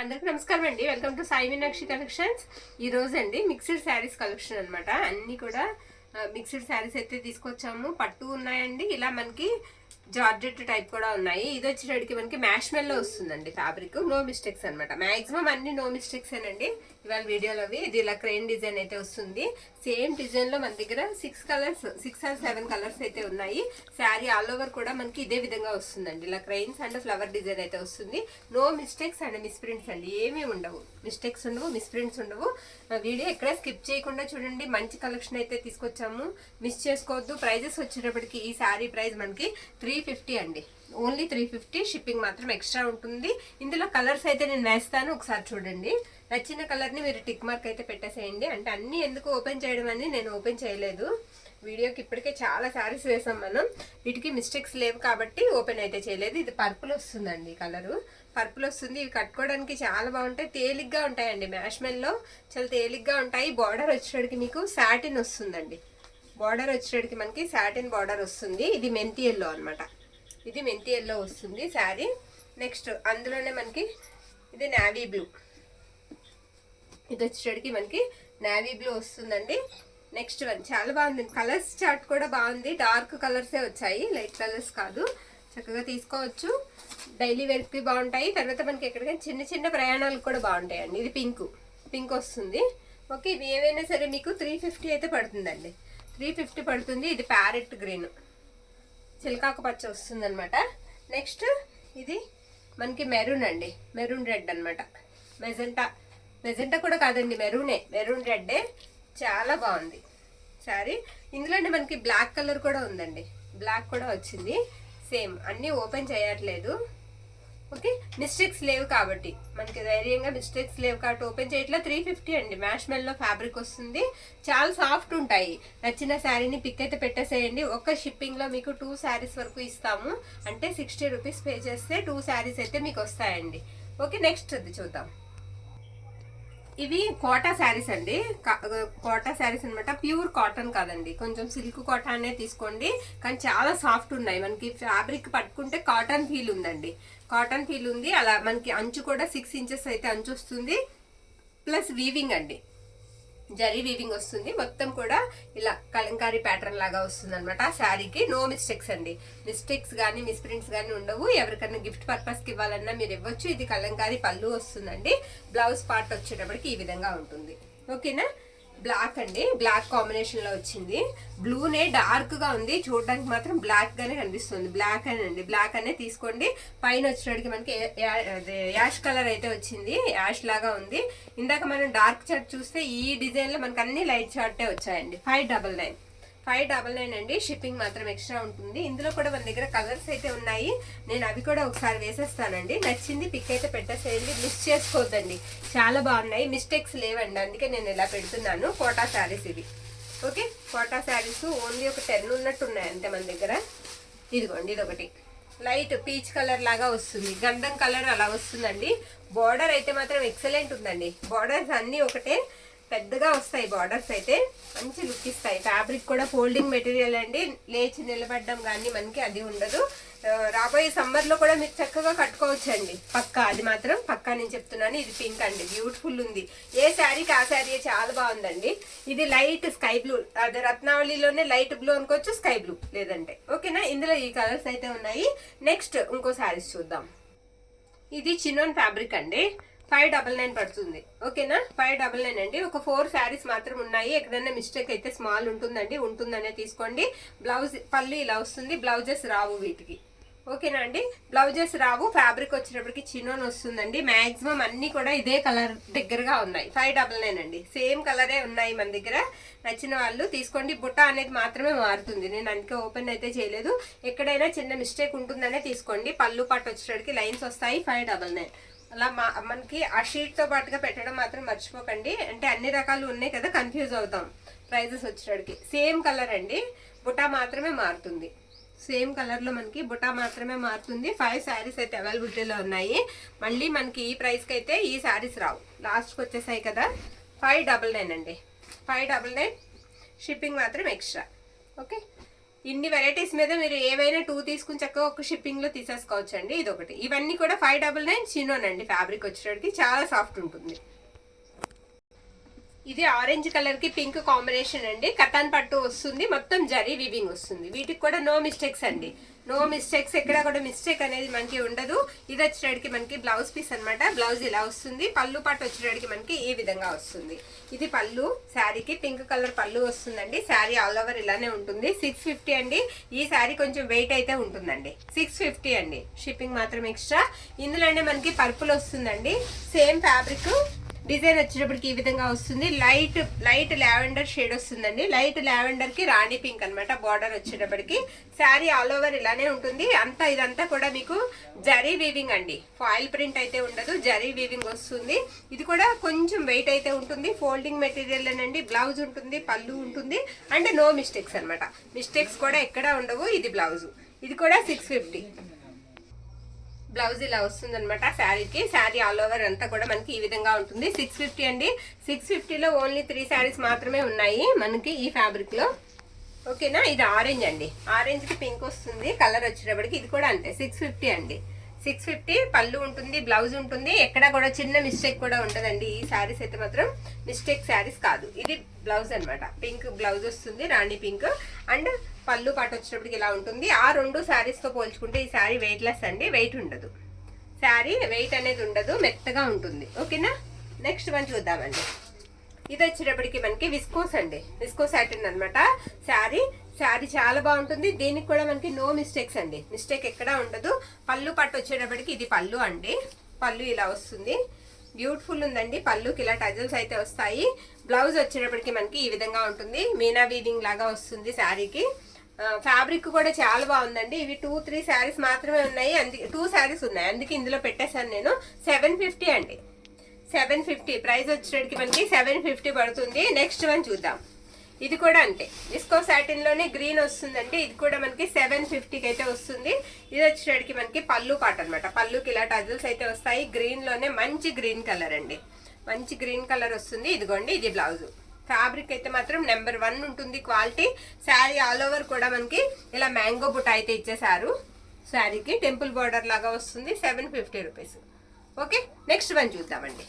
అందరికి నమస్కారం అండి. Welcome to Sai Meenakshi collections. ఈ రోజు అండి మిక్స్డ్ శారీస్ కలెక్షన్ అనమాట. అన్ని కూడా మిక్స్డ్ శారీస్ అయితే తీసుకొచ్చాము. పట్టు ఉన్నాయండి, ఇలా మనకి జార్జెట్ టైప్ కూడా ఉన్నాయి. ఇది వచ్చేటడికి మనకి మ్యాష్మెల్లో వస్తుందండి ఫ్యాబ్రిక్. నో మిస్టేక్స్ అనమాట. మాక్సిమం అన్ని నో మిస్టేక్స్ ఏనండి ఇవాళ వీడియోలో. ఇది ఇలా క్రెయిన్ డిజైన్ అయితే వస్తుంది. సేమ్ డిజైన్ లో మన దగ్గర 6 ఆర్ 7 కలర్స్ అయితే ఉన్నాయి. శారీ ఆల్ ఓవర్ కూడా మనకి ఇదే విధంగా వస్తుందండి. ఇలా క్రెయిన్స్ అండ్ ఫ్లవర్ డిజైన్ అయితే వస్తుంది. నో మిస్టేక్స్ అండ్ మిస్ప్రింట్స్ అండి, ఏమీ ఉండవు. మిస్టేక్స్ ఉండవు, మిస్ప్రింట్స్ ఉండవు. వీడియో ఎక్కడ స్కిప్ చేయకుండా చూడండి. మంచి కలెక్షన్ అయితే తీసుకొచ్చాము, మిస్ చేసుకోవద్దు. ప్రైజెస్ వచ్చేటప్పటికి ఈ శారీ ప్రైస్ మనకి 350 అండి. ఓన్లీ 350. షిప్పింగ్ మాత్రం ఎక్స్ట్రా ఉంటుంది. ఇందులో కలర్స్ అయితే నేను వేస్తాను, ఒకసారి చూడండి. నచ్చిన కలర్ని మీరు టిక్ మార్క్ అయితే పెట్టేసేయండి. అంటే అన్ని ఎందుకు ఓపెన్ చేయడం అని నేను ఓపెన్ చేయలేదు. వీడియోకి ఇప్పటికే చాలా శారీస్ వేసాం మనం, వీటికి మిస్టేక్స్ లేవు కాబట్టి ఓపెన్ అయితే చేయలేదు. ఇది పర్పుల్ వస్తుందండి, కలరు పర్పుల్ వస్తుంది. ఇవి కట్టుకోవడానికి చాలా బాగుంటాయి, తేలిగ్గా ఉంటాయండి. మ్యాష్మెల్లో చాలా తేలిగ్గా ఉంటాయి. బార్డర్ వచ్చేటికి మీకు సాటిన్ వస్తుందండి. బార్డర్ వచ్చేటికి మనకి సాటిన్ బార్డర్ వస్తుంది. ఇది మెంతి ఎల్లో అనమాట. ఇది మెంతి ఎల్లో వస్తుంది శారీ. నెక్స్ట్ అందులోనే మనకి ఇది నావీ బ్లూ. ఇది వచ్చేటికి మనకి నావీ బ్లూ వస్తుందండి. నెక్స్ట్ వన్ చాలా బాగుంది. కలర్స్ చార్ట్ కూడా బాగుంది. డార్క్ కలర్సే వచ్చాయి, లైట్ కలర్స్ కాదు. చక్కగా తీసుకోవచ్చు. డైలీ వేర్కి బాగుంటాయి. తర్వాత మనకి ఎక్కడికైనా చిన్న చిన్న ప్రయాణాలకు కూడా బాగుంటాయండి. ఇది పింక్ వస్తుంది. ఓకే, ఇవి ఏవైనా సరే మీకు 350 అయితే పడుతుందండి. 350 పడుతుంది. ఇది ప్యారెట్ గ్రీన్, చిలకాకు పచ్చ వస్తుంది అనమాట. నెక్స్ట్ ఇది మనకి మెరూన్ అండి, మెరూన్ రెడ్ అనమాట. మెజెంటా కూడా కాదండి, మెరూన్ రెడ్డే. చాలా బాగుంది శారీ. ఇందులోనే మనకి బ్లాక్ కలర్ కూడా ఉందండి, బ్లాక్ కూడా వచ్చింది. సేమ్ అన్నీ ఓపెన్ చేయట్లేదు. ఓకే, మిస్టేక్స్ లేవు కాబట్టి మనకి ధైర్యంగా మిస్టేక్స్ లేవు కాబట్టి ఓపెన్ చేయట్లా. 350 అండి. మ్యాష్మెల్లో ఫ్యాబ్రిక్ వస్తుంది. చాలా సాఫ్ట్ ఉంటాయి. నచ్చిన శారీని పిక్ అయితే పెట్టేసేయండి. ఒక షిప్పింగ్లో మీకు 2 శారీస్ వరకు ఇస్తాము. అంటే 60 రూపీస్ పే చేస్తే 2 శారీస్ అయితే మీకు వస్తాయండి. ఓకే, నెక్స్ట్ అది చూద్దాం. ఇవి కోటా శారీస్ అండి, కోటా శారీస్ అనమాట. ప్యూర్ కాటన్ కాదండి, కొంచెం సిల్క్ కాటనే తీసుకోండి. కానీ చాలా సాఫ్ట్ ఉన్నాయి. మనకి ఫ్యాబ్రిక్ పట్టుకుంటే కాటన్ ఫీల్ ఉందండి, కాటన్ ఫీల్ ఉంది. అలా మనకి అంచు కూడా 6 ఇంచెస్ అయితే అంచు వస్తుంది. ప్లస్ వీవింగ్ అండి, జరీ వీవింగ్ వస్తుంది. మొత్తం కూడా ఇలా కలంకారీ ప్యాటర్న్ లాగా వస్తుంది అనమాట. శారీకి నో మిస్టేక్స్ అండి. మిస్టేక్స్ కానీ మిస్ప్రింట్స్ కానీ ఉండవు. ఎవరికైనా గిఫ్ట్ పర్పస్కి ఇవ్వాలన్నా మీరు ఇవ్వచ్చు. ఇది కలంకారీ పళ్ళు వస్తుందండి. బ్లౌజ్ పార్ట్ వచ్చేటప్పటికి ఈ విధంగా ఉంటుంది. ఓకేనా. బ్లాక్ అండి, బ్లాక్ కాంబినేషన్ లో వచ్చింది. బ్లూనే డార్క్ గా ఉంది, చూడడానికి మాత్రం బ్లాక్ గానే కనిపిస్తుంది. బ్లాక్ అనండి, బ్లాక్ అనే తీసుకోండి. పైన వచ్చేటికి మనకి యాష్ కలర్ అయితే వచ్చింది, యాష్ లాగా ఉంది. ఇందాక మనం డార్క్ చార్ట్ చూస్తే ఈ డిజైన్ లో మనకి అన్ని లైట్ చార్టే వచ్చాయండి. 599 అండి. షిప్పింగ్ మాత్రం ఎక్స్ట్రా ఉంటుంది. ఇందులో కూడా మన దగ్గర కలర్స్ అయితే ఉన్నాయి. నేను అవి కూడా ఒకసారి వేసేస్తానండి. నచ్చింది పిక్ అయితే పెట్టేసేయండి, మిస్ చేసుకోవద్దండి. చాలా బాగున్నాయి, మిస్టేక్స్ లేవండి, అందుకే నేను ఇలా పెడుతున్నాను. కోటా శారీస్ ఇవి. ఓకే, కోటా శారీస్ ఓన్లీ ఒక 10 ఉన్నట్టు ఉన్నాయి అంతే మన దగ్గర. ఇదిగోండి, ఇది ఒకటి లైట్ పీచ్ కలర్ లాగా వస్తుంది, గంధం కలర్ అలా వస్తుందండి. బార్డర్ అయితే మాత్రం ఎక్సలెంట్ ఉందండి. బార్డర్స్ అన్నీ ఒకటే, పెద్దగా వస్తాయి బార్డర్స్ అయితే, మంచి లుక్ ఇస్తాయి. ఫ్యాబ్రిక్ కూడా ఫోల్డింగ్ మెటీరియల్ అండి, లేచి నిలబడడం కానీ మనకి అది ఉండదు. రాబోయే సమ్మర్లో కూడా మీరు చక్కగా కట్టుకోవచ్చండి. పక్కా, అది మాత్రం పక్కా నేను చెప్తున్నాను. ఇది పింక్ అండి, బ్యూటిఫుల్ ఉంది. ఏ శారీకి ఆ శారీ చాలా బాగుందండి. ఇది లైట్ స్కై బ్లూ, అదే రత్నావళిలోనే లైట్ బ్లూ అనుకోవచ్చు, స్కై బ్లూ లేదంటే. ఓకేనా, ఇందులో ఈ కలర్స్ అయితే ఉన్నాయి. నెక్స్ట్ ఇంకో శారీస్ చూద్దాం. ఇది చిన్నోన్ ఫ్యాబ్రిక్ అండి, 599 పడుతుంది. ఓకేనా, 599 అండి. ఒక 4 శారీస్ మాత్రం ఉన్నాయి. ఎక్కడైనా మిస్టేక్ అయితే స్మాల్ ఉంటుందండి, ఉంటుందనే తీసుకోండి. బ్లౌజ్ పళ్ళు ఇలా వస్తుంది, బ్లౌజెస్ రావు వీటికి. ఓకేనా అండి, బ్లౌజెస్ రావు. ఫ్యాబ్రిక్ వచ్చేటప్పటికి చిన్నోన్ వస్తుందండి. మాక్సిమం అన్ని కూడా ఇదే కలర్ దగ్గరగా ఉన్నాయి. 599 అండి. సేమ్ కలరే ఉన్నాయి మన దగ్గర. నచ్చిన వాళ్ళు తీసుకోండి. బుట్ట అనేది మాత్రమే మారుతుంది, నేను అందుకే ఓపెన్ అయితే చేయలేదు. ఎక్కడైనా చిన్న మిస్టేక్ ఉంటుందనే తీసుకోండి. పళ్ళు పాటు వచ్చేటప్పటికి లైన్స్ వస్తాయి. 599 అలా మనకి ఆ షీట్తో పాటుగా పెట్టడం మాత్రం మర్చిపోకండి. అంటే అన్ని రకాలు ఉన్నాయి కదా, కన్ఫ్యూజ్ అవుతాం ప్రైజెస్ వచ్చేటప్పటికి. సేమ్ కలర్ అండి, బుటా మాత్రమే మారుతుంది. సేమ్ కలర్లో మనకి బుటా మాత్రమే మారుతుంది. 5 శారీస్ అయితే అవైలబిలిటీలో ఉన్నాయి. మళ్ళీ మనకి ఈ ప్రైస్కి అయితే ఈ శారీస్ రావు, లాస్ట్కి వచ్చేసాయి కదా. 599 అండి, 599. షిప్పింగ్ మాత్రం ఎక్స్ట్రా. ఓకే, ఇన్ని వెరైటీస్ మీద మీరు ఏవైనా 2 తీసుకుని చక్కగా ఒక షిప్పింగ్ లో తీసేసుకోవచ్చు అండి. ఇది ఒకటి. ఇవన్నీ కూడా 599 చినోన్ అండి. ఫ్యాబ్రిక్ వచ్చేటప్పటికి చాలా సాఫ్ట్ ఉంటుంది. ఇది ఆరెంజ్ కలర్ కి పింక్ కాంబినేషన్ అండి. కతాన్ పట్టు వస్తుంది, మొత్తం జరీ వీవింగ్ వస్తుంది. వీటికి కూడా నో మిస్టేక్స్ అండి. నో మిస్టేక్స్, ఎక్కడ కూడా మిస్టేక్ అనేది మనకి ఉండదు. ఇది వచ్చేటడికి మనకి బ్లౌజ్ పీస్ అనమాట. బ్లౌజ్ ఇలా వస్తుంది. పళ్ళు పాటు వచ్చేటడికి మనకి ఈ విధంగా వస్తుంది. ఇది పళ్ళు. శారీకి పింక్ కలర్ పళ్ళు వస్తుందండి. శారీ ఆల్ ఓవర్ ఇలానే ఉంటుంది. 650 అండి. ఈ శారీ కొంచెం వెయిట్ అయితే ఉంటుందండి. 650 అండి. షిప్పింగ్ మాత్రం ఎక్స్ట్రా. ఇందులోనే మనకి పర్పుల్ వస్తుందండి. Same fabric. డిజైన్ వచ్చేటప్పటికి ఈ విధంగా వస్తుంది. లైట్ లావెండర్ షేడ్ వస్తుందండి. లైట్ లావెండర్ కి రాణి పింక్ అనమాట. బార్డర్ వచ్చేటప్పటికి శారీ ఆల్ ఓవర్ ఇలానే ఉంటుంది. ఇదంతా కూడా మీకు జరీ వీవింగ్ అండి. ఫాయిల్ ప్రింట్ అయితే ఉండదు, జరీ వీవింగ్ వస్తుంది. ఇది కూడా కొంచెం వెయిట్ అయితే ఉంటుంది. ఫోల్డింగ్ మెటీరియల్ అండి. బ్లౌజ్ ఉంటుంది, పళ్ళు ఉంటుంది. అంటే నో మిస్టేక్స్ అనమాట. మిస్టేక్స్ కూడా ఎక్కడా ఉండవు. ఇది బ్లౌజ్. ఇది కూడా 650. బ్లౌజ్ ఇలా వస్తుంది అనమాట శారీకి. శారీ ఆల్ ఓవర్ అంతా కూడా మనకి ఈ విధంగా ఉంటుంది. 650 అండి. 650లో ఓన్లీ 3 శారీస్ మాత్రమే ఉన్నాయి మనకి ఈ ఫ్యాబ్రిక్ లో. ఓకేనా. ఇది ఆరెంజ్ అండి. ఆరెంజ్ కి పింక్ వస్తుంది కలర్ వచ్చేటప్పటికి. ఇది కూడా అంతే 650 అండి. 650 పళ్ళు ఉంటుంది, బ్లౌజ్ ఉంటుంది. ఎక్కడ కూడా చిన్న మిస్టేక్ కూడా ఉండదండి. ఈ శారీస్ అయితే మాత్రం మిస్టేక్ శారీస్ కాదు. ఇది బ్లౌజ్ అనమాట. పింక్ బ్లౌజ్ వస్తుంది, రాణి పింక్. అండ్ పళ్ళు పాటు వచ్చేటప్పటికి ఇలా ఉంటుంది. ఆ 2 శారీస్ తో పోల్చుకుంటే ఈ శారీ వెయిట్ లెస్ అండి. వెయిట్ ఉండదు. శారీ వెయిట్ అనేది ఉండదు, మెత్తగా ఉంటుంది. ఓకేనా. నెక్స్ట్ వన్ చూద్దామండి. ఇది వచ్చేటప్పటికి మనకి విస్కోస్ అండి. విస్కో సాటిన్ అనమాట. శారీ చాలా బాగుంటుంది. దీనికి కూడా మనకి నో మిస్టేక్స్ అండి. మిస్టేక్ ఎక్కడా ఉండదు. పళ్ళు పట్టు వచ్చేటప్పటికి ఇది పళ్ళు అండి. పళ్ళు ఇలా వస్తుంది. బ్యూటిఫుల్ ఉందండి. పళ్ళుకి ఇలా టజల్స్ అయితే వస్తాయి. బ్లౌజ్ వచ్చేటప్పటికి మనకి ఈ విధంగా ఉంటుంది. మీనా వీవింగ్ లాగా వస్తుంది శారీకి. ఫ్యాబ్రిక్ కూడా చాలా బాగుందండి. ఇవి 2-3 శారీస్ మాత్రమే ఉన్నాయి. 2 శారీస్ ఉన్నాయి, అందుకే ఇందులో పెట్టేశాను నేను. 750 అండి. 750 ప్రైస్ వచ్చేటప్పటికి మనకి 750 పడుతుంది. నెక్స్ట్ వన్ చూద్దాం. ఇది కూడా అంతే. విస్కో సాటిన్ లోనే గ్రీన్ వస్తుందండి. ఇది కూడా మనకి 750కి అయితే వస్తుంది. ఇది వచ్చేటప్పటికి మనకి పళ్ళు పాట అనమాట. పళ్ళుకి ఇలా టజల్స్ అయితే వస్తాయి. గ్రీన్ లోనే మంచి గ్రీన్ కలర్ అండి. మంచి గ్రీన్ కలర్ వస్తుంది. ఇదిగోండి, ఇది బ్లౌజ్. ఫ్యాబ్రిక్ అయితే మాత్రం నెంబర్ 1 ఉంటుంది క్వాలిటీ. శారీ ఆల్ ఓవర్ కూడా మనకి ఇలా మ్యాంగో బుట్ట అయితే ఇచ్చేసారు. శారీకి టెంపుల్ బార్డర్ లాగా వస్తుంది. 750 రూపీస్. ఓకే. నెక్స్ట్ వన్ చూద్దామండి.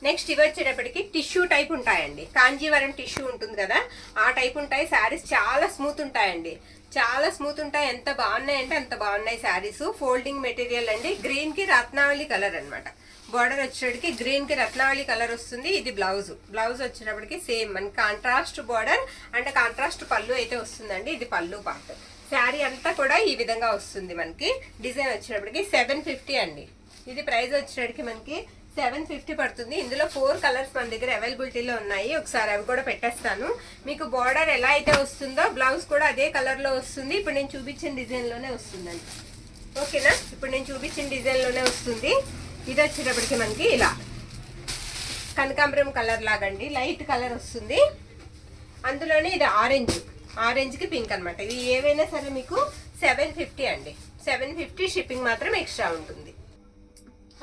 నెక్స్ట్ ఇవి వచ్చేటప్పటికి టిష్యూ టైప్ ఉంటాయండి. కాంజీవరం టిష్యూ ఉంటుంది కదా, ఆ టైప్ ఉంటాయి. శారీస్ చాలా స్మూత్ ఉంటాయండి. చాలా స్మూత్ ఉంటాయి. ఎంత బాగున్నాయంటే అంత బాగున్నాయి శారీస్. ఫోల్డింగ్ మెటీరియల్ అండి. గ్రీన్ కి రత్నావళి కలర్ అనమాట. బార్డర్ వచ్చేటప్పటికి గ్రీన్ కి రత్నావళి కలర్ వస్తుంది. ఇది బ్లౌజ్. బ్లౌజ్ వచ్చేటప్పటికి సేమ్ మన కాంట్రాస్ట్ బార్డర్ అంటే కాంట్రాస్ట్ పళ్ళు అయితే వస్తుందండి. ఇది పళ్ళు పార్ట్. శారీ అంతా కూడా ఈ విధంగా వస్తుంది మనకి. డిజైన్ వచ్చేటప్పటికి 750 అండి. ఇది ప్రైస్ వచ్చేటప్పటికి మనకి 750 పడుతుంది. ఇందులో 4 కలర్స్ మన దగ్గర అవైలబిలిటీలో ఉన్నాయి. ఒకసారి అవి కూడా పెట్టేస్తాను. మీకు బార్డర్ ఎలా అయితే వస్తుందో బ్లౌజ్ కూడా అదే కలర్ లో వస్తుంది. ఇప్పుడు నేను చూపించిన డిజైన్ లోనే వస్తుందండి. ఓకేనా. ఇప్పుడు నేను చూపించిన డిజైన్ లోనే వస్తుంది. ఇది వచ్చేటప్పటికి మనకి ఇలా కనకాంబరం కలర్ లాగండి. లైట్ కలర్ వస్తుంది. అందులోనే ఇది ఆరెంజ్ కి పింక్ అనమాట. ఇది ఏవైనా సరే మీకు 750 అండి. 750 షిప్పింగ్ మాత్రం ఎక్స్ట్రా ఉంటుంది.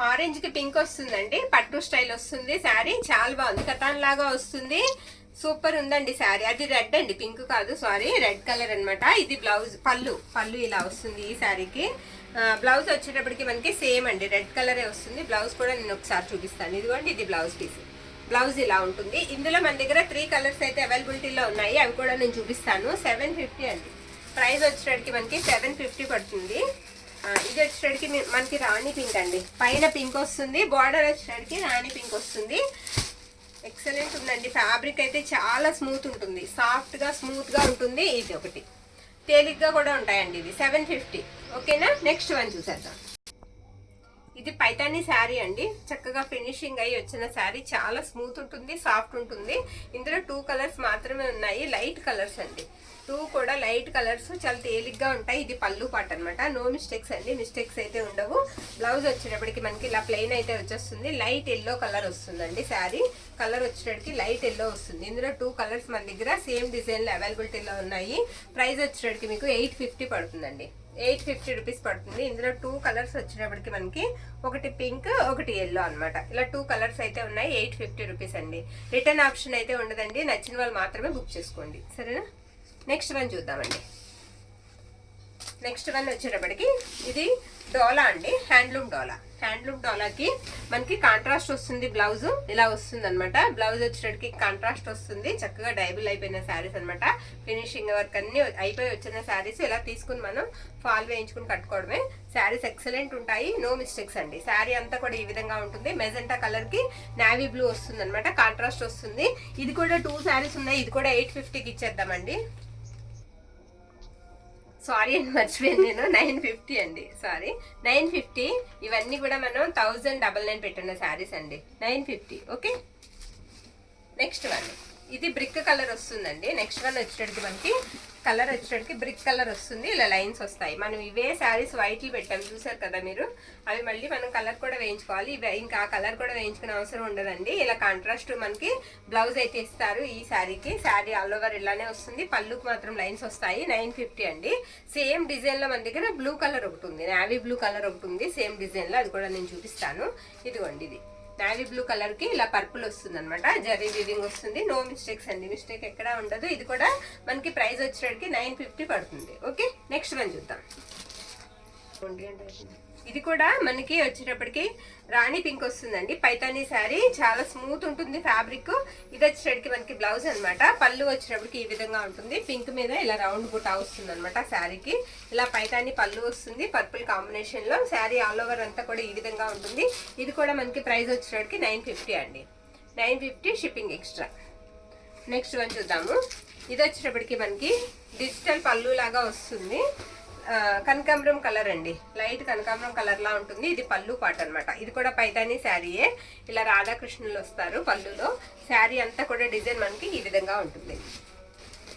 ఆరెంజ్ కి పింక్ వస్తుందండి. పట్టు స్టైల్ వస్తుంది. శారీ చాలా బాగుంది. కతాన్ లాగా వస్తుంది. సూపర్ ఉందండి శారీ. అది రెడ్ అండి, పింక్ కాదు, సారీ, రెడ్ కలర్ అనమాట. ఇది బ్లౌజ్. పళ్ళు ఇలా వస్తుంది ఈ శారీకి. బ్లౌజ్ వచ్చేటప్పటికి మనకి సేమ్ అండి, రెడ్ కలరే వస్తుంది. బ్లౌజ్ కూడా నేను ఒకసారి చూపిస్తాను. ఇదిగోండి, ఇది బ్లౌజ్ పీస్. బ్లౌజ్ ఇలా ఉంటుంది. ఇందులో మన దగ్గర 3 కలర్స్ అయితే అవైలబిలిటీలో ఉన్నాయి. అవి కూడా నేను చూపిస్తాను. 750 అండి. ప్రైస్ వచ్చేటప్పటికి మనకి 750 పడుతుంది. ఇది వచ్చేటప్పటికి మనకి రాణి పింక్ అండి. పైన పింక్ వస్తుంది. బార్డర్ వచ్చేటప్పటికి రాణి పింక్ వస్తుంది. ఎక్సలెంట్ ఉందండి. ఫ్యాబ్రిక్ అయితే చాలా స్మూత్ ఉంటుంది. సాఫ్ట్ గా స్మూత్ గా ఉంటుంది. ఇది ఒకటి తేలిగ్గా కూడా ఉంటాయండి. ఇది 750. ఓకేనా. నెక్స్ట్ వన్ చూసేద్దాం. ఇది పైతాని శారీ అండి. చక్కగా ఫినిషింగ్ అయ్యి వచ్చిన శారీ. చాలా స్మూత్ ఉంటుంది, సాఫ్ట్ ఉంటుంది. ఇందులో 2 కలర్స్ మాత్రమే ఉన్నాయి. లైట్ కలర్స్ అండి. 2 కూడా లైట్ కలర్స్. చాలా తేలిగ్గా ఉంటాయి. ఇది పళ్ళు పాట అనమాట. నో మిస్టేక్స్ అండి. మిస్టేక్స్ అయితే ఉండవు. బ్లౌజ్ వచ్చేటప్పటికి మనకి ఇలా ప్లెయిన్ అయితే వచ్చేస్తుంది. లైట్ ఎల్లో కలర్ వస్తుందండి. శారీ కలర్ వచ్చేటప్పటికి లైట్ ఎల్లో వస్తుంది. ఇందులో 2 కలర్స్ మన దగ్గర సేమ్ డిజైన్లో అవైలబిలిటీలో ఉన్నాయి. ప్రైస్ వచ్చేటప్పటికి మీకు 850 పడుతుందండి. 850 రూపీస్ పడుతుంది. ఇందులో 2 కలర్స్ వచ్చేటప్పటికి మనకి ఒకటి పింక్, ఒకటి ఎల్లో అనమాట. ఇలా 2 కలర్స్ అయితే ఉన్నాయి. 850 రూపీస్ అండి. రిటర్న్ ఆప్షన్ అయితే ఉండదండి. నచ్చిన వాళ్ళు మాత్రమే బుక్ చేసుకోండి. సరేనా. నెక్స్ట్ వన్ చూద్దామండి. నెక్స్ట్ వన్ వచ్చేటప్పటికి ఇది డోలా అండి, హ్యాండ్లూమ్ డోలా. హ్యాండ్లూమ్ డోలాకి మనకి కాంట్రాస్ట్ వస్తుంది, బ్లౌజ్ ఇలా వస్తుంది అనమాట. బ్లౌజ్ వచ్చేటప్పటికి కాంట్రాస్ట్ వస్తుంది, చక్కగా డైబుల్ అయిపోయిన శారీస్ అనమాట. ఫినిషింగ్ వర్క్ అన్ని అయిపోయి వచ్చిన శారీస్ ఇలా తీసుకుని మనం ఫాల్ వేయించుకుని కట్టుకోవడమే. శారీస్ ఎక్సలెంట్ ఉంటాయి, నో మిస్టేక్స్ అండి. శారీ అంతా కూడా ఈ విధంగా ఉంటుంది. మెజెంటా కలర్ కి నావీ బ్లూ వస్తుంది అనమాట, కాంట్రాస్ట్ వస్తుంది. ఇది కూడా 2 శారీస్ ఉన్నాయి, ఇది కూడా 850కి ఇచ్చేద్దామండి. సారీ అండి, మర్చిపోయాను నేను, 950 అండి, సారీ 950. ఇవన్నీ కూడా మనం 1099 పెట్టిన శారీస్ అండి, 950. ఓకే. నెక్స్ట్ వన్ ఇది బ్రిక్ కలర్ వస్తుందండి. నెక్స్ట్ వన్ వచ్చేటప్పటికి మనకి కలర్ వచ్చేటప్పటికి బ్రిక్ కలర్ వస్తుంది, ఇలా లైన్స్ వస్తాయి. మనం ఇవే శారీస్ వైట్లు పెట్టాం చూసారు కదా మీరు, అవి మళ్ళీ మనం కలర్ కూడా వేయించుకోవాలి. ఇంకా ఆ కలర్ కూడా వేయించుకునే అవసరం ఉండదండి. ఇలా కాంట్రాస్ట్ మనకి బ్లౌజ్ అయితే ఇస్తారు ఈ శారీకి. శారీ ఆల్ ఓవర్ ఇలానే వస్తుంది, పళ్ళుకు మాత్రం లైన్స్ వస్తాయి. 950 అండి. సేమ్ డిజైన్ లో మన దగ్గర బ్లూ కలర్ ఒకటి ఉంది, నావీ బ్లూ కలర్ ఒకటి ఉంది సేమ్ డిజైన్ లో, అది కూడా నేను చూపిస్తాను. ఇదిగోండి, ఇది నావీ బ్లూ కలర్ కి ఇలా పర్పుల్ వస్తుంది అనమాట, జరీ వీవింగ్ వస్తుంది. నో మిస్టేక్స్ అండి, మిస్టేక్ ఎక్కడా ఉండదు. ఇది కూడా మనకి ప్రైస్ వచ్చేటికి 950 పడుతుంది. ఓకే. నెక్స్ట్ వన్ చూద్దాం. ఇది కూడా మనకి వచ్చేటప్పటికి రాణి పింక్ వస్తుందండి, పైతానీ శారీ, చాలా స్మూత్ ఉంటుంది ఫ్యాబ్రిక్. ఇది వచ్చేటప్పటికి మనకి బ్లౌజ్ అనమాట. పళ్ళు వచ్చేటప్పటికి ఈ విధంగా ఉంటుంది, పింక్ మీద ఇలా రౌండ్ బుటా వస్తుంది అనమాట శారీకి. ఇలా పైతానీ పళ్ళు వస్తుంది పర్పుల్ కాంబినేషన్ లో. శారీ ఆల్ ఓవర్ అంతా కూడా ఈ విధంగా ఉంటుంది. ఇది కూడా మనకి ప్రైస్ వచ్చేటప్పటికి 950 అండి, 950 షిప్పింగ్ ఎక్స్ట్రా. నెక్స్ట్ వన్ చూద్దాము. ఇది వచ్చేటప్పటికి మనకి డిజిటల్ పళ్ళు లాగా వస్తుంది, కనకాంబరం కలర్ అండి, లైట్ కనకాంబరం కలర్ లా ఉంటుంది. ఇది పళ్ళు పాట అనమాట. ఇది కూడా పైతానీ శారీయే, ఇలా రాధాకృష్ణులు వస్తారు పళ్ళులో. శారీ అంతా కూడా డిజైన్ మనకి ఈ విధంగా ఉంటుంది,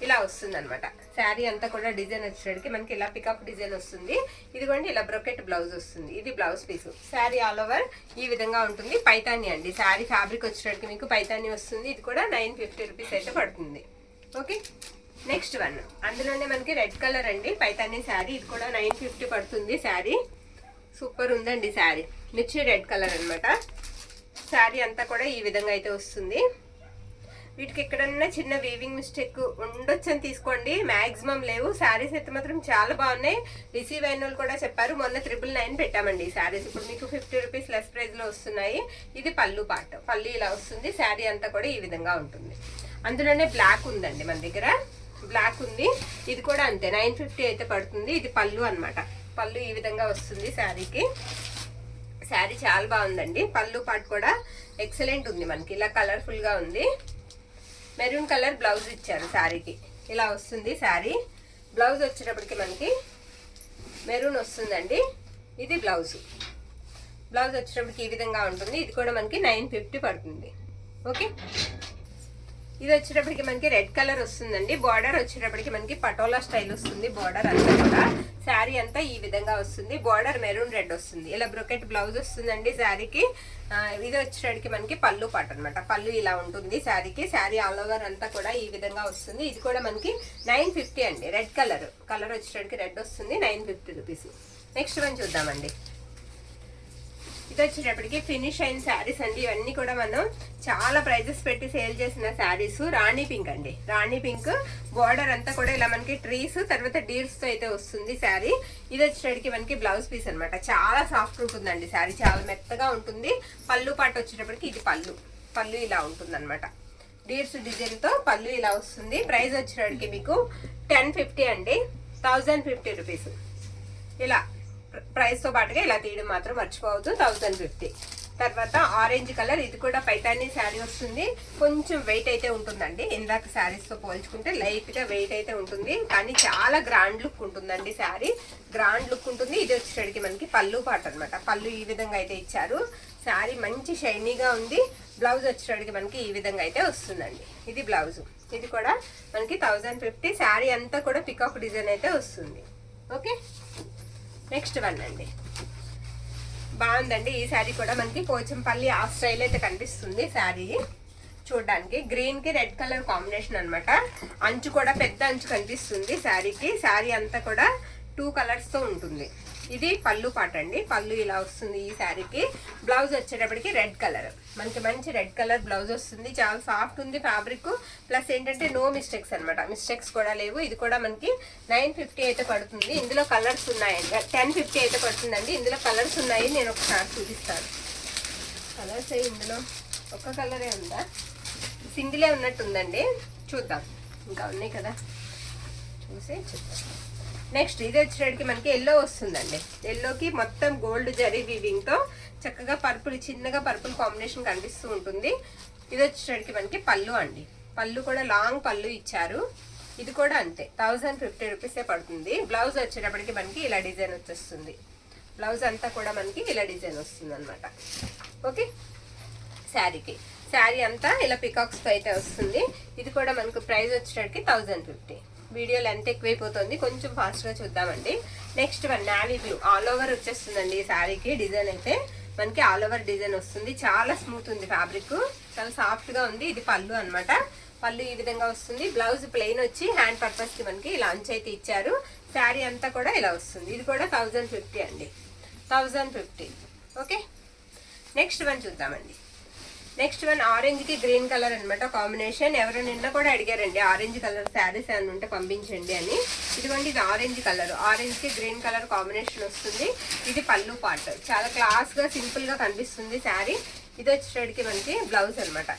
ఇలా వస్తుంది అనమాట. శారీ అంతా కూడా డిజైన్ వచ్చేటికి మనకి ఇలా పికప్ డిజైన్ వస్తుంది. ఇదిగోండి ఇలా బ్రొకెట్ బ్లౌజ్ వస్తుంది, ఇది blouse piece. Sari all over ఈ విధంగా ఉంటుంది, పైతానీ అండి. శారీ ఫ్యాబ్రిక్ వచ్చేటికి మీకు పైతానీ వస్తుంది. ఇది కూడా 950 రూపీస్ అయితే పడుతుంది. ఓకే. నెక్స్ట్ వన్ అందులోనే మనకి రెడ్ కలర్ అండి, పైతానీ శారీ. ఇది కూడా 950 పడుతుంది. శారీ సూపర్ ఉందండి, శారీ మిర్చి రెడ్ కలర్ అనమాట. శారీ అంతా కూడా ఈ విధంగా అయితే వస్తుంది. వీటికి ఎక్కడన్నా చిన్న వీవింగ్ మిస్టేక్ ఉండొచ్చని తీసుకోండి, మ్యాక్సిమం లేవు. శారీస్ అయితే మాత్రం చాలా బాగున్నాయి. రిసీవ్ అయిన వాళ్ళు కూడా చెప్పారు, మొన్న 999 పెట్టామండి ఈ శారీస్. ఇప్పుడు మీకు 50 రూపీస్ లెస్ ప్రైస్ లో వస్తున్నాయి. ఇది పళ్ళు పార్ట్, పళ్ళు ఇలా వస్తుంది. శారీ అంతా కూడా ఈ విధంగా ఉంటుంది. అందులోనే బ్లాక్ ఉందండి మన దగ్గర, బ్లాక్ ఉంది. ఇది కూడా అంతే 950 అయితే పడుతుంది. ఇది పళ్ళు అనమాట, పళ్ళు ఈ విధంగా వస్తుంది శారీకి. శారీ చాలా బాగుందండి, పళ్ళు పాటు కూడా ఎక్సలెంట్ ఉంది మనకి, ఇలా కలర్ఫుల్ గా ఉంది. మెరూన్ కలర్ బ్లౌజ్ ఇచ్చారు శారీకి, ఇలా వస్తుంది శారీ. బ్లౌజ్ వచ్చేటప్పటికి మనకి మెరూన్ వస్తుందండి. ఇది బ్లౌజ్, బ్లౌజ్ వచ్చేటప్పటికి ఈ విధంగా ఉంటుంది. ఇది కూడా మనకి 950 పడుతుంది. ఓకే. ఇది వచ్చేటప్పటికి మనకి రెడ్ కలర్ వస్తుందండి. బార్డర్ వచ్చేటప్పటికి మనకి పటోలా స్టైల్ వస్తుంది, బార్డర్ అంతా కూడా. శారీ అంతా ఈ విధంగా వస్తుంది, బార్డర్ మెరూన్ రెడ్ వస్తుంది. ఇలా బ్రొకెట్ బ్లౌజ్ వస్తుందండి శారీకి. ఇది వచ్చేటప్పటికి మనకి పళ్ళు పాట అనమాట, పళ్ళు ఇలా ఉంటుంది శారీకి. శారీ ఆల్ ఓవర్ అంతా కూడా ఈ విధంగా వస్తుంది. ఇది కూడా మనకి 950 అండి. రెడ్ కలర్, కలర్ వచ్చేటప్పటికి రెడ్ వస్తుంది, 950 రూపీస్. నెక్స్ట్ వన్ చూద్దామండి. ఇది వచ్చేటప్పటికి ఫినిష్ అయిన శారీస్ అండి. ఇవన్నీ కూడా మనం చాలా ప్రైజెస్ పెట్టి సేల్ చేసిన శారీస్. రాణి పింక్ అండి, రాణి పింక్. బార్డర్ అంతా కూడా ఇలా మనకి ట్రీస్ తర్వాత డీర్స్ తో అయితే వస్తుంది శారీ. ఇది వచ్చేటప్పటికి మనకి బ్లౌజ్ పీస్ అనమాట. చాలా సాఫ్ట్ ఉంటుందండి శారీ, చాలా మెత్తగా ఉంటుంది. పళ్ళు పాట వచ్చేటప్పటికి ఇది పళ్ళు, పళ్ళు ఇలా ఉంటుంది అనమాట. డీర్స్ డిజైన్ తో పళ్ళు ఇలా వస్తుంది. ప్రైస్ వచ్చేటప్పటికి మీకు 1050 అండి, 1050 రూపీస్. ఇలా ప్రైస్ తో పాటుగా ఇలా తీయడం మాత్రం మర్చిపోవద్దు, 1050. తర్వాత ఆరెంజ్ కలర్, ఇది కూడా పైతానీ శారీ వస్తుంది. కొంచెం వెయిట్ అయితే ఉంటుందండి, ఇందాక శారీస్ తో పోల్చుకుంటే లైట్ గా వెయిట్ అయితే ఉంటుంది, కానీ చాలా గ్రాండ్ లుక్ ఉంటుందండి శారీ, గ్రాండ్ లుక్ ఉంటుంది. ఇది వచ్చేసరికి మనకి పళ్ళు పాట అనమాట, పళ్ళు ఈ విధంగా అయితే ఇచ్చారు. శారీ మంచి షైనీగా ఉంది. బ్లౌజ్ వచ్చేసరికి మనకి ఈ విధంగా అయితే వస్తుందండి, ఇది బ్లౌజ్. ఇది కూడా మనకి 1050. శారీ అంతా కూడా పికాక్ డిజైన్ అయితే వస్తుంది. ఓకే. నెక్స్ట్ వన్ అండి, బాగుందండి ఈ శారీ కూడా. మనకి పోచంపల్లి ఆ స్టైల్ అయితే కనిపిస్తుంది శారీ చూడడానికి. గ్రీన్ కి రెడ్ కలర్ కాంబినేషన్ అనమాట. అంచు కూడా పెద్ద అంచు కనిపిస్తుంది శారీకి. శారీ అంతా కూడా 2 కలర్స్ తో ఉంటుంది. ఇది పళ్ళు పాట అండి. పళ్ళు ఇలా వస్తుంది ఈ శారీకి. బ్లౌజ్ వచ్చేటప్పటికి రెడ్ కలర్, మనకి మంచి రెడ్ కలర్ బ్లౌజ్ వస్తుంది. చాలా సాఫ్ట్ ఉంది ఫ్యాబ్రిక్. ప్లస్ ఏంటంటే నో మిస్టేక్స్ అనమాట, మిస్టేక్స్ కూడా లేవు. ఇది కూడా మనకి 950 అయితే పడుతుంది. ఇందులో కలర్స్ ఉన్నాయండి. 1050 అయితే పడుతుందండి. ఇందులో కలర్స్ ఉన్నాయి, నేను ఒకసారి చూపిస్తాను. కలర్స్ ఇందులో ఒక కలరే ఉందా, సింగిలే ఉన్నట్టుందండి. చూద్దాం, ఇంకా ఉన్నాయి కదా, చూసి చూద్దాం. నెక్స్ట్ ఇది వచ్చేటికి మనకి ఎల్లో వస్తుందండి. ఎల్లోకి మొత్తం గోల్డ్ జరీ వీవింగ్తో చక్కగా పర్పుల్, చిన్నగా పర్పుల్ కాంబినేషన్ కనిపిస్తూ ఉంటుంది. ఇది వచ్చేటికి మనకి పళ్ళు అండి. పళ్ళు కూడా లాంగ్ పళ్ళు ఇచ్చారు. ఇది కూడా అంతే 1050 రూపీసే పడుతుంది. బ్లౌజ్ వచ్చేటప్పటికి మనకి ఇలా డిజైన్ వచ్చేస్తుంది. బ్లౌజ్ అంతా కూడా మనకి ఇలా డిజైన్ వస్తుంది అనమాట. ఓకే, శారీ అంతా ఇలా పికాక్స్తో అయితే వస్తుంది. ఇది కూడా మనకు ప్రైస్ వచ్చేటప్పటికి 1050. వీడియో లెంత్ ఎక్కువైపోతుంది, కొంచెం ఫాస్ట్గా చూద్దామండి. Next one navy blue, all over వచ్చేస్తుందండి ఈ శారీకి. డిజైన్ అయితే మనకి ఆల్ ఓవర్ డిజైన్ వస్తుంది. చాలా స్మూత్ ఉంది ఫ్యాబ్రిక్, చాలా సాఫ్ట్గా ఉంది. ఇది పళ్ళు అనమాట. పళ్ళు ఈ విధంగా వస్తుంది. బ్లౌజ్ ప్లెయిన్ వచ్చి హ్యాండ్ పర్పస్కి మనకి ఇలా అంచు అయితే ఇచ్చారు. శారీ అంతా కూడా ఇలా వస్తుంది. ఇది కూడా 1050 అండి, 1050. ఓకే, నెక్స్ట్ వన్ చూద్దామండి. నెక్స్ట్ వన్ ఆరెంజ్కి గ్రీన్ కలర్ అనమాట కాంబినేషన్. ఎవరు నిన్న కూడా అడిగారండి ఆరెంజ్ కలర్ శారీస్ ఏమైనా ఉంటే పంపించండి అని. ఇదిగోండి, ఇది ఆరెంజ్ కలర్, ఆరెంజ్కి గ్రీన్ కలర్ కాంబినేషన్ వస్తుంది. ఇది పళ్ళు పార్ట్, చాలా క్లాస్గా సింపుల్గా కనిపిస్తుంది శారీ. ఇది వచ్చేటికి మనకి బ్లౌజ్ అనమాట.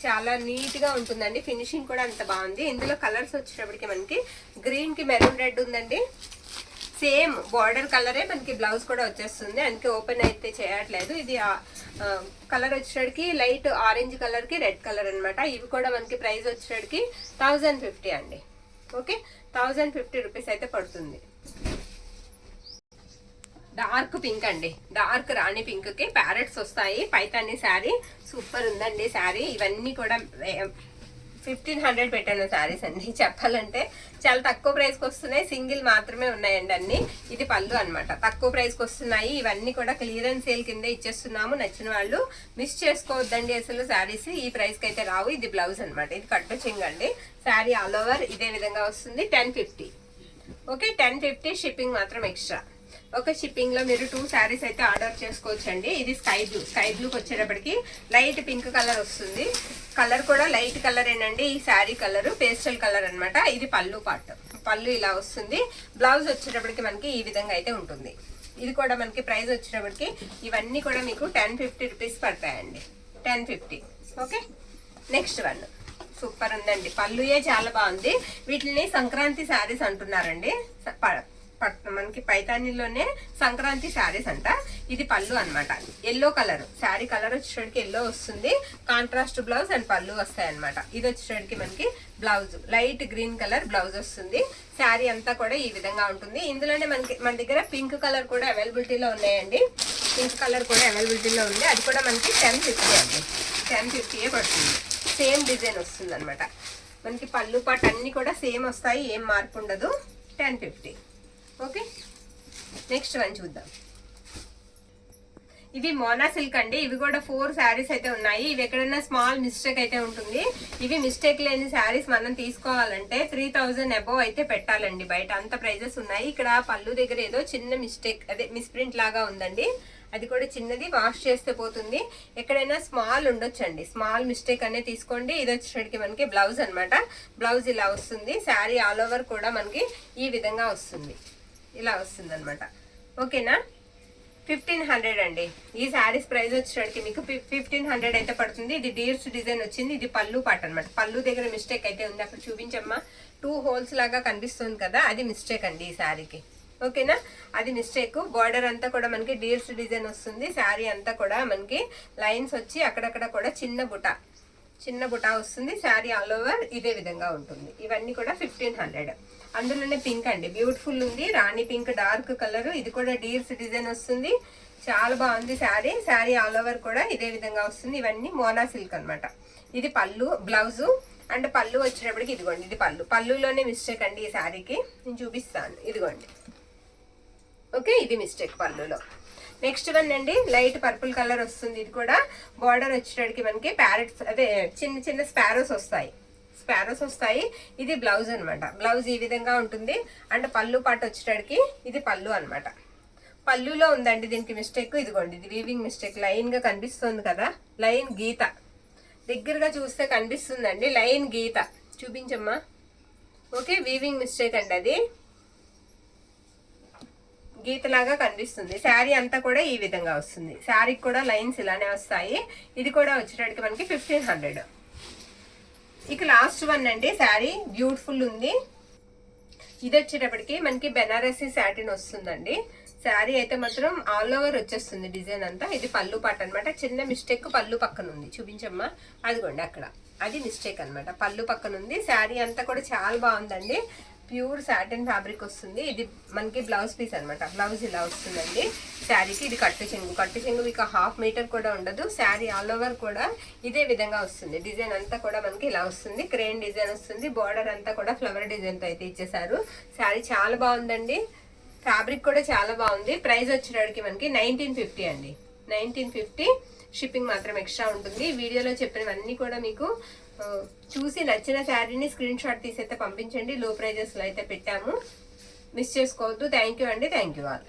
చాలా నీట్గా ఉంటుందండి, ఫినిషింగ్ కూడా అంత బాగుంది. ఇందులో కలర్స్ వచ్చేటప్పటికి మనకి గ్రీన్కి మెరూన్ రెడ్ ఉందండి. సేమ్ బార్డర్ కలరే మనకి బ్లౌజ్ కూడా వచ్చేస్తుంది, అందుకే ఓపెన్ అయితే చేయట్లేదు. ఇది కలర్ వచ్చేటికి లైట్ ఆరెంజ్ కలర్కి రెడ్ కలర్ అనమాట. ఇవి కూడా మనకి ప్రైస్ వచ్చేటికి 1050 అండి. ఓకే, 1050 రూపీస్ అయితే పడుతుంది. డార్క్ పింక్ అండి, డార్క్ రాణి పింక్ కి ప్యారెట్స్ వస్తాయి. పైతాని శారీ సూపర్ ఉందండి శారీ. ఇవన్నీ కూడా 1500 పెట్టాను శారీస్ అండి. చెప్పాలంటే చాలా తక్కువ ప్రైస్కి వస్తున్నాయి, సింగిల్ మాత్రమే ఉన్నాయండి అన్ని. ఇది పళ్ళు అనమాట, తక్కువ ప్రైస్కి వస్తున్నాయి. ఇవన్నీ కూడా క్లియరెన్స్ సేల్ కింద ఇచ్చేస్తున్నాము. నచ్చిన వాళ్ళు మిస్ చేసుకోవద్దండి అసలు శారీస్, ఈ ప్రైస్కి అయితే రావు. ఇది బ్లౌజ్ అనమాట, ఇది కట్టు చెంగండి. శారీ ఆల్ ఓవర్ ఇదే విధంగా వస్తుంది. 1050. ఓకే, 1050 షిప్పింగ్ మాత్రం ఎక్స్ట్రా. ఒక షిప్పింగ్ లో మీరు 2 శారీస్ అయితే ఆర్డర్ చేసుకోవచ్చు అండి. ఇది స్కై బ్లూకి వచ్చేటప్పటికి లైట్ పింక్ కలర్ వస్తుంది. కలర్ కూడా లైట్ కలర్ ఏనండి. ఈ శారీ కలర్ పేస్టల్ కలర్ అనమాట. ఇది పళ్ళు పార్ట్, పళ్ళు ఇలా వస్తుంది. బ్లౌజ్ వచ్చేటప్పటికి మనకి ఈ విధంగా అయితే ఉంటుంది. ఇది కూడా మనకి ప్రైస్ వచ్చేటప్పటికి ఇవన్నీ కూడా మీకు 1050 రూపీస్ పడతాయండి, 1050. ఓకే, నెక్స్ట్ వన్ సూపర్ ఉందండి. పళ్ళుయే చాలా బాగుంది. వీటిని సంక్రాంతి శారీస్ అంటున్నారండి. మనకి పైతానీలోనే సంక్రాంతి శారీస్ అంట. ఇది పళ్ళు అనమాట. ఎల్లో కలర్ శారీ కలర్ వచ్చేటికి ఎల్లో వస్తుంది. కాంట్రాస్ట్ బ్లౌజ్ అండ్ పళ్ళు వస్తాయి అనమాట. ఇది వచ్చేటికి మనకి blouse light green colour blouse వస్తుంది. శారీ అంతా కూడా ఈ విధంగా ఉంటుంది. ఇందులోనే మన దగ్గర పింక్ కలర్ కూడా అవైలబిలిటీలో ఉన్నాయండి. పింక్ కలర్ కూడా అవైలబిలిటీలో ఉంది. అది కూడా మనకి 1050 అండి, 1050 పడుతుంది. సేమ్ డిజైన్ వస్తుంది అనమాట. మనకి పళ్ళు పాటు అన్ని కూడా సేమ్ వస్తాయి, ఏం మార్పు ఉండదు. 1050. ఓకే, నెక్స్ట్ వన్ చూద్దాం. ఇవి మోనా సిల్క్ అండి. ఇవి కూడా 4 శారీస్ అయితే ఉన్నాయి. ఇవి ఎక్కడైనా స్మాల్ మిస్టేక్ అయితే ఉంటుంది. ఇవి మిస్టేక్ లేని శారీస్ మనం తీసుకోవాలంటే 3000 అబోవ్ అయితే పెట్టాలండి. బయట అంత ప్రైజెస్ ఉన్నాయి. ఇక్కడ పళ్ళు దగ్గర ఏదో చిన్న మిస్టేక్, అదే మిస్ప్రింట్ లాగా ఉందండి. అది కూడా చిన్నది, వాష్ చేస్తే పోతుంది. ఎక్కడైనా స్మాల్ ఉండొచ్చండి, స్మాల్ మిస్టేక్ అనేది తీసుకోండి. ఇది వచ్చేటికి మనకి బ్లౌజ్ అనమాట. బ్లౌజ్ ఇలా వస్తుంది. శారీ ఆల్ ఓవర్ కూడా మనకి ఈ విధంగా వస్తుంది, ఇలా వస్తుంది అనమాట. ఓకేనా, 1500 అండి. ఈ శారీస్ ప్రైస్ వచ్చేటికి మీకు 1500 అయితే పడుతుంది. ఇది డీర్స్ డిజైన్ వచ్చింది. ఇది పళ్ళు పాట అనమాట. పళ్ళు దగ్గర మిస్టేక్ అయితే ఉంది, అక్కడ చూపించమ్మా. 2 హోల్స్ లాగా కనిపిస్తుంది కదా, అది మిస్టేక్ అండి ఈ శారీకి. ఓకేనా, అది మిస్టేక్. బార్డర్ అంతా కూడా మనకి డీర్స్ డిజైన్ వస్తుంది. శారీ అంతా కూడా మనకి లైన్స్ వచ్చి అక్కడక్కడ కూడా చిన్న బుటా వస్తుంది. శారీ ఆల్ ఓవర్ ఇదే విధంగా ఉంటుంది. ఇవన్నీ కూడా 1500. అందులోనే పింక్ అండి, బ్యూటిఫుల్ ఉంది. రాణి పింక్ డార్క్ కలర్. ఇది కూడా డీర్స్ డిజైన్ వస్తుంది. చాలా బాగుంది శారీ ఆల్ ఓవర్ కూడా ఇదే విధంగా వస్తుంది. ఇవన్నీ మోనా సిల్క్ అనమాట. ఇది పళ్ళు, బ్లౌజు అండ్ పళ్ళు వచ్చేటప్పటికి ఇదిగోండి, ఇది పళ్ళులోనే మిస్టేక్ అండి ఈ శారీకి. నేను చూపిస్తాను, ఇదిగోండి. ఓకే, ఇది మిస్టేక్ పళ్ళులో. నెక్స్ట్ వన్ అండి, లైట్ పర్పుల్ కలర్ వస్తుంది. ఇది కూడా బార్డర్ వచ్చేటప్పటికి మనకి ప్యారెట్స్, అదే చిన్న చిన్న స్పారోస్ వస్తాయి. ఇది బ్లౌజ్ అనమాట. బ్లౌజ్ ఈ విధంగా ఉంటుంది. అండ్ పళ్ళు పాటు వచ్చేటప్పటికి ఇది పళ్ళు అనమాట. పళ్ళులో ఉందండి దీనికి మిస్టేక్. ఇదిగోండి, ఇది వీవింగ్ మిస్టేక్. లైన్ గా కనిపిస్తుంది కదా, లైన్ గీత దగ్గరగా చూస్తే కనిపిస్తుందండి, లైన్ గీత. చూపించమ్మా. ఓకే, వీవింగ్ మిస్టేక్ అండి, అది గీతలాగా కనిపిస్తుంది. శారీ అంతా కూడా ఈ విధంగా వస్తుంది. శారీకి కూడా లైన్స్ ఇలానే వస్తాయి. ఇది కూడా వచ్చేటప్పటికి మనకి 1500. ఇక లాస్ట్ వన్ అండి, శారీ బ్యూటిఫుల్ ఉంది. ఇది వచ్చేటప్పటికి మనకి బెనారసీ సాటిన్ వస్తుందండి. శారీ అయితే మాత్రం ఆల్ ఓవర్ వచ్చేస్తుంది డిజైన్ అంతా. ఇది పళ్ళు పాట అనమాట. చిన్న మిస్టేక్ పళ్ళు పక్కన ఉంది, చూపించమ్మా. అదిగోండి అక్కడ, అది మిస్టేక్ అనమాట, పళ్ళు పక్కన ఉంది. శారీ అంతా కూడా చాలా బాగుందండి. ప్యూర్ సాటిన్ ఫ్యాబ్రిక్ వస్తుంది. ఇది మనకి బ్లౌజ్ పీస్ అనమాట. బ్లౌజ్ ఇలా వస్తుందండి శారీకి. ఇది కట్టు చెంగు ఇక 1/2 మీటర్ కూడా ఉండదు. శారీ ఆల్ ఓవర్ కూడా ఇదే విధంగా వస్తుంది. డిజైన్ అంతా కూడా మనకి ఇలా వస్తుంది. క్రేన్ డిజైన్ వస్తుంది. బార్డర్ అంతా కూడా ఫ్లవర్ డిజైన్ తో అయితే ఇచ్చేసారు. శారీ చాలా బాగుందండి. ఫ్యాబ్రిక్ కూడా చాలా బాగుంది. ప్రైస్ వచ్చేటప్పటికి మనకి 1950 అండి. 1950. షిప్పింగ్ మాత్రం ఎక్స్ట్రా ఉంటుంది. వీడియోలో చెప్పినవన్నీ కూడా మీకు చూసి నచ్చిన శారీని స్క్రీన్ షాట్ తీసి అయితే పంపించండి. లో ప్రైజెస్లో అయితే పెట్టాము, మిస్ చేసుకోవద్దు. థ్యాంక్ యూ అండి. Thank you all.